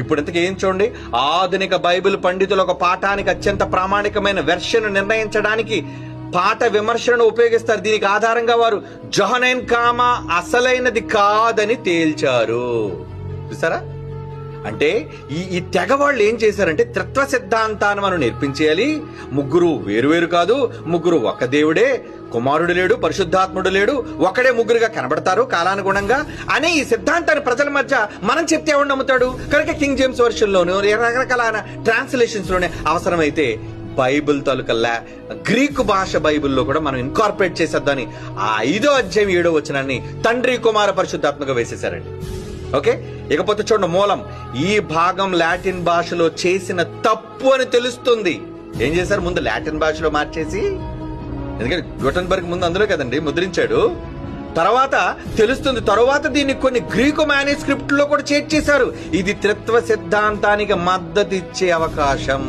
ఇప్పుడు ఇంతకీ ఏం చూడండి, ఆధునిక బైబిల్ పండితులు ఒక పాఠానికి అత్యంత ప్రామాణికమైన వెర్షన్ నిర్ణయించడానికి పాఠ విమర్శను ఉపయోగిస్తారు. దీనికి ఆధారంగా వారు జోహనైన్ కామా అసలైనది కాదని తేల్చారు. చూసారా? అంటే ఈ తెగ వాళ్ళు ఏం చేశారంటే త్రిత్వ సిద్ధాంతాన్ని మనం నేర్పించేయాలి. ముగ్గురు వేరువేరు కాదు, ముగ్గురు ఒక దేవుడే, కుమారుడు లేడు, పరిశుద్ధాత్ముడు లేడు, ఒకడే ముగ్గురుగా కనబడతారు కాలానుగుణంగా అనే ఈ సిద్ధాంతాన్ని ప్రజల మధ్య మనం చెప్తే ఎవడు నమ్ముతాడు? కనుక కింగ్ జేమ్స్ వర్షన్ లోను రకరకాల ట్రాన్స్లేషన్స్ లోనే అవసరమైతే బైబిల్ తాలూకా గ్రీకు భాష బైబిల్లో కూడా మనం ఇన్కార్పొరేట్ చేసేద్దాని ఆ 5వ అధ్యాయం 7వ వచనాన్ని తండ్రి కుమార పరిశుద్ధాత్మగా వేసేశారండి. ఓకే, ఇకపోతే చూడండి, మూలం ఈ భాగం లాటిన్ భాషలో చేసిన తప్పు అని తెలుస్తుంది. ఏం చేశారు? ముందు లాటిన్ భాషలో మార్చేసి, ఎందుకంటే గుటెన్బర్గ్ ముందు అందులో కదండి ముద్రించాడు. తర్వాత తెలుస్తుంది, తర్వాత దీన్ని కొన్ని గ్రీకు మాన్యుస్క్రిప్ట్ లో కూడా చేర్చేశారు. ఇది త్రిత్వ సిద్ధాంతానికి మద్దతు ఇచ్చే అవకాశం.